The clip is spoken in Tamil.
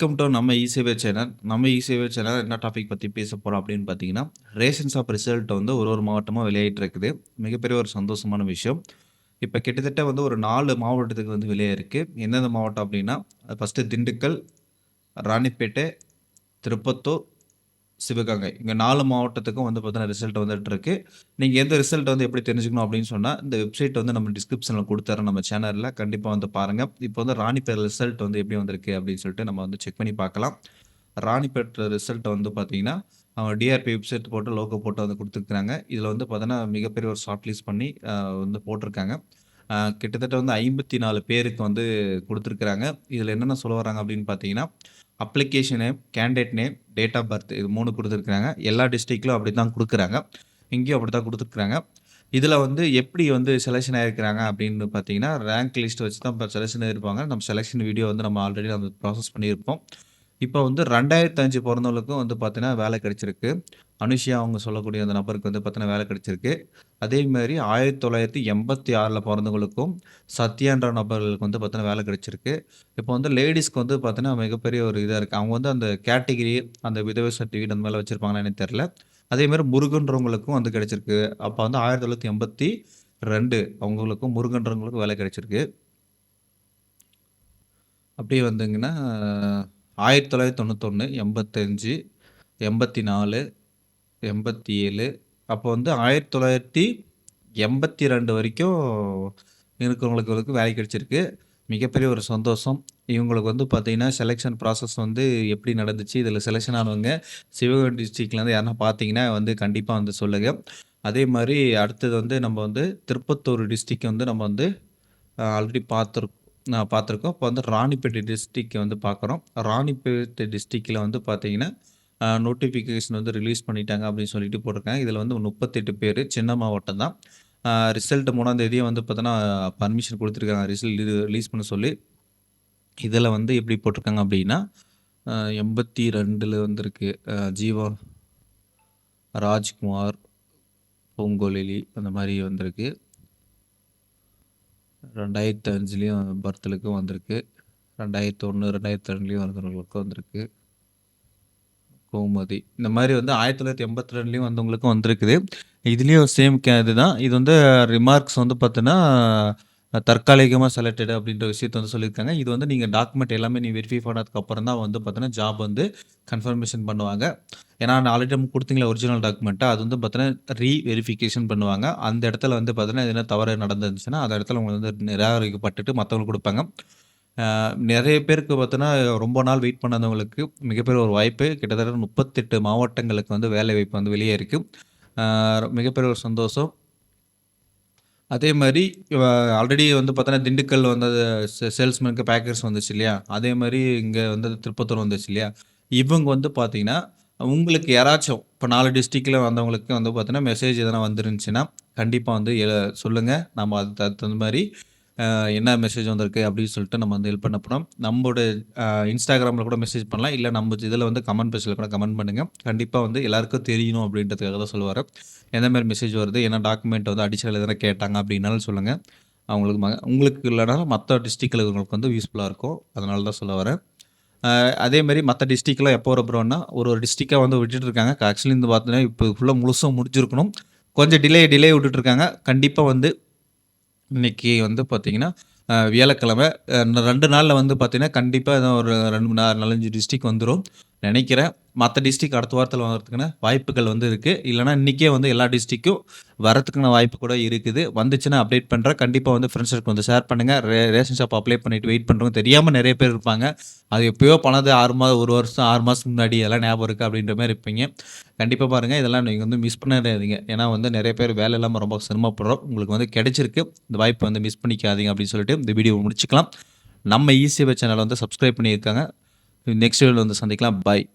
வெல்கம் டு நம்ம இ-சேவை சேனல். நம்ம இ-சேவை சேனல் என்ன டாபிக் பத்தி பேச போறோம் அப்படின்னு பார்த்தீங்கன்னா, ரேஷன்ஸ் ஆஃப் ரிசல்ட் வந்து ஒரு ஒரு மாவட்டமா வெளியாயிட்டு இருக்குது. மிகப்பெரிய ஒரு சந்தோஷமான விஷயம். இப்ப கிட்டத்தட்ட வந்து ஒரு 4 மாவட்டத்துக்கு வந்து வெளியாயிருக்கு. எந்தெந்த மாவட்டம் அப்படின்னா, ஃபர்ஸ்ட்டு திண்டுக்கல், ராணிப்பேட்டை, திருப்பத்தூர், சிவகங்கை. இங்க 4 மாவட்டத்துக்கும் வந்து பார்த்தீங்கன்னா ரிசல்ட் வந்துட்டுருக்கு. நீங்க எந்த ரிசல்ட் வந்து எப்படி தெரிஞ்சுக்கணும் அப்படின்னு சொன்னா, இந்த வெப்சைட் வந்து நம்ம டிஸ்கிரிப்ஷன்ல குடுத்துர்றேன் நம்ம சேனல்ல. கண்டிப்பா வந்து பாருங்க. இப்போ வந்து ராணிப்பேட் ரிசல்ட் வந்து எப்படி வந்திருக்கு அப்படின்னு சொல்லிட்டு நம்ம வந்து செக் பண்ணி பார்க்கலாம். ராணிப்பேட் ரிசல்ட் வந்து பார்த்தீங்கன்னா, அவங்க டிஆர்பி வெப்சைட் போட்டு லோகோ போட்டு வந்து குடுத்துருக்காங்க. இதுல வந்து பார்த்தீங்கன்னா, மிகப்பெரிய ஒரு ஷார்ட் லிஸ்ட் பண்ணி வந்து போட்டிருக்காங்க. கிட்டத்தட்ட வந்து 54 பேருக்கு வந்து குடுத்துருக்காங்க. இதுல என்னென்ன சொல்ல வராங்க அப்படின்னு பார்த்தீங்கன்னா, application name, candidate name, date of birth இது 3 குடுத்துருக்காங்க. எல்லா டிஸ்ட்ரிக்ட்லயும் அப்படித்தான் குடுக்குறாங்க. இங்கேயும் அப்படித்தான் குடுத்துருக்காங்க. இதுல வந்து எப்படி வந்து செலக்ஷன் ஆயிருக்கிறாங்க அப்படின்னு பார்த்தீங்கன்னா, ரேங்க் லிஸ்ட் வச்சு தான் இப்ப செலக்ஷன் ஆயிருப்பாங்க. நம்ம செலக்ஷன் வீடியோ வந்து நம்ம ஆல்ரெடி நம்ம ப்ராசஸ் பண்ணியிருப்போம். இப்ப வந்து 2005 பொறந்தவங்களுக்கும் வந்து பார்த்தீங்கன்னா, வேலை கிடைச்சிருக்கு. அனுஷியா அவங்க சொல்லக்கூடிய அந்த நபருக்கு வந்து பார்த்தீங்கன்னா, வேலை கிடைச்சிருக்கு. அதே மாரி 1986ல பொறந்தவங்களுக்கும், சத்யான்ற நபர்களுக்கு வந்து பார்த்தீங்கன்னா, வேலை கிடைச்சிருக்கு. இப்போ வந்து லேடீஸ்க்கு வந்து பார்த்தீங்கன்னா, மிகப்பெரிய ஒரு இதா இருக்கு. அவங்க வந்து அந்த கேட்டகரி, அந்த விதவை சர்டிஃபிகேட் அந்த மாரிலாம் வச்சிருப்பாங்களான்னு எனக்கு தெரியல. அதே மாரி முருகன்றவங்களுக்கும் வந்து கிடைச்சிருக்கு. அப்ப வந்து 1982 அவங்களுக்கும் முருகன்றவங்களுக்கும் வேலை கிடைச்சிருக்கு. அப்படியே வந்தீங்கன்னா 1991, 85, 84, 87 அப்போ வந்து 1982 வரைக்கும் இருக்கிறவங்களுக்கு வேலை கிடைச்சிருக்கு. மிகப்பெரிய ஒரு சந்தோஷம். இவங்களுக்கு வந்து பார்த்தீங்கன்னா, செலக்ஷன் ப்ராசஸ் வந்து எப்படி நடந்துச்சு? இதில செலக்ஷன் ஆனவங்க சிவகங்கை டிஸ்ட்ரிக்ட்லேருந்து யாருனா பார்த்தீங்கன்னா வந்து கண்டிப்பா வந்து சொல்லுங்க. அதே மாரி அடுத்தது வந்து நம்ம வந்து திருப்பத்தூர் டிஸ்ட்ரிக்ட் வந்து நம்ம வந்து ஆல்ரெடி பார்த்துருக்கோம். இப்போ வந்து ராணிப்பேட்டை டிஸ்ட்ரிக்ட் வந்து பார்க்குறோம். ராணிப்பேட்டை டிஸ்ட்ரிக்ட்ல வந்து பார்த்தீங்கன்னா, நோட்டிஃபிகேஷன் வந்து ரிலீஸ் பண்ணிட்டாங்க அப்படின்னு சொல்லிட்டு போட்டிருக்காங்க. இதில வந்து 38 பேரு. சின்ன மாவட்டம் தான். ரிசல்ட் 3ஆம் தேதியே வந்து பார்த்தோன்னா, பர்மிஷன் குடுத்துருக்காங்க. ரிசல்ட் ரிலீஸ் பண்ண சொல்லி. இதில வந்து எப்படி போட்டிருக்காங்க அப்படின்னா, 82ல வந்திருக்கு. ஜீவா, ராஜ்குமார், பூங்கொழிலி அந்த மாரி வந்திருக்கு. 2005லயும் பர்த்லுக்கும் வந்திருக்கு. 2001, 2002லயும் வந்தவங்களுக்கும் வந்திருக்கு. கோமதி. இந்த மாரி வந்து 1982லயும் வந்தவங்களுக்கும் வந்திருக்குது. இதுலயும் சேம் இதுதான். இது வந்து ரிமார்க்ஸ் வந்து பார்த்தீன்னா, தற்காலிகமா செலக்டட் அப்படின்ற விஷயத்த வந்து சொல்லியிருக்காங்க. இது வந்து நீங்க டாக்குமெண்ட் எல்லாமே நீ வெரிஃபை பண்ணதுக்கு அப்புறம் தான் வந்து பார்த்தீங்கன்னா, ஜாப் வந்து கன்ஃபர்மேஷன் பண்ணுவாங்க. ஏன்னா ஆல்ரெடி நம்ம குடுத்தீங்கல்ல ஒரிஜினல் டாக்குமெண்ட்ட அது வந்து பார்த்தீங்கன்னா, வெரிஃபிகேஷன் பண்ணுவாங்க. அந்த இடத்துல வந்து பார்த்தீங்கன்னா, எதுனா தவறு நடந்துருந்துச்சுன்னா, அந்த இடத்துல உங்களுக்கு வந்து நிராகரிக்கப்பட்டுட்டு மத்தவங்களுக்கு குடுப்பாங்க. நெறைய பேருக்கு பார்த்தோன்னா, ரொம்ப நாள் வெயிட் பண்ணாதவங்களுக்கு மிகப்பெரிய ஒரு வாய்ப்பு. கிட்டத்தட்ட 38 மாவட்டங்களுக்கு வந்து வேலைவாய்ப்பு வந்து வெளியே இருக்கு. மிகப்பெரிய ஒரு சந்தோஷம். அதே மாரி ஆல்ரெடி வந்து பார்த்தோன்னா, திண்டுக்கல் வந்தது சேல்ஸ்மேனுக்கு பேக்கர்ஸ் வந்துச்சு இல்லையா? அதே மாரி இங்க வந்து திருப்பத்தூர் வந்துச்சு இல்லையா? இவங்க வந்து பார்த்தீங்கன்னா, உங்களுக்கு யாராச்சும் இப்போ 4 டிஸ்ட்ரிக்ட்ல வந்தவங்களுக்கு வந்து பார்த்தீங்கன்னா, மெசேஜ் எதனா வந்துருந்துச்சுன்னா, கண்டிப்பா வந்து சொல்லுங்க. நம்ம அதுக்கு தகுந்த மாரி என்ன மெசேஜ் வந்திருக்கு அப்படின்னு சொல்லிட்டு நம்ம வந்து ஹெல்ப் பண்ண போறோம். நம்மளோட இன்ஸ்டாகிராமில கூட மெசேஜ் பண்ணலாம். இல்ல நம்ம இதில வந்து கமெண்ட் பேஜ்ல கூட கமெண்ட் பண்ணுங்க. கண்டிப்பா வந்து எல்லாருக்கும் தெரியணும் அப்படின்றதுக்காக தான் சொல்ல வரேன். எந்த மாரி மெசேஜ் வருது, என்ன டாக்குமெண்ட் வந்து அடிஷனல் எதனா கேட்டாங்க அப்படின்னாலும் சொல்லுங்க. அவங்களுக்கு உங்களுக்கு இல்லனாலும் மத்த டிஸ்ட்ரிக்ட்ல இருக்கிறவங்களுக்கு வந்து யூஸ்ஃபுல்லா இருக்கும். அதனால தான் சொல்ல வரேன். அதே மாரி மத்த டிஸ்ட்ரிக்ட்லாம் எப்போ வர போறோம்னா, ஒரு ஒரு டிஸ்ட்ரிக்ட்டா வந்து விட்டுட்டு இருக்காங்க. ஆக்சுவலி வந்து பார்த்தீங்கன்னா, இப்போ ஃபுல்லா முழுசா முடிஞ்சிருக்கணும். கொஞ்சம் டிலே விட்டுட்டு இருக்காங்க. கண்டிப்பா வந்து இன்னைக்கு வந்து பார்த்தீங்கன்னா, வியாழக்கிழமை. 2 நாள்ல வந்து பார்த்தீங்கன்னா, கண்டிப்பா ஏதோ ஒரு 2, 4, 5 டிஸ்ட்ரிக்ட் வந்துரும் நெனைக்கிறேன். மத்த டிஸ்ட்ரிக்ட் அடுத்த வாரத்தில வரதுக்கான வாய்ப்புகள் வந்து இருக்கு. இல்லன்னா இன்னைக்கே வந்து எல்லா டிஸ்ட்ரிக்ட்டும் வரதுக்கான வாய்ப்பு கூட இருக்குது. வந்துச்சுன்னா அப்டேட் பண்றேன். கண்டிப்பா வந்து ஃப்ரெண்ட்ஸ் சர்க்கிள் வந்து ஷேர் பண்ணுங்க. ரேஷன் ஷாப் அப்ளை பண்ணிட்டு வெயிட் பண்றவங்க தெரியாம நெறைய பேர் இருப்பாங்க. அது எப்பயோ பண்ணது 6 மாதம் 1 வருஷம் 6 மாசத்துக்கு முன்னாடி அதெல்லாம் ஞாபகம் இருக்கா? அப்படின்ற மாரி இருப்பீங்க. கண்டிப்பா பாருங்க. இதெல்லாம் நீங்க வந்து மிஸ் பண்ணிடாதீங்க. ஏன்னா வந்து நெறைய பேர் வேலை இல்லாம ரொம்ப சிரமப்படுறோம். உங்களுக்கு வந்து கிடைச்சிருக்கு. இந்த வாய்ப்ப வந்து மிஸ் பண்ணிக்காதீங்க அப்படின்னு சொல்லிட்டு இந்த வீடியோவ முடிச்சுக்கலாம். நம்ம இ-சேவை சேனல வந்து சப்ஸ்கிரைப் பண்ணியிருக்காங்க. நெக்ஸ்ட் வீடியோல வந்து சந்திக்கலாம். பாய்.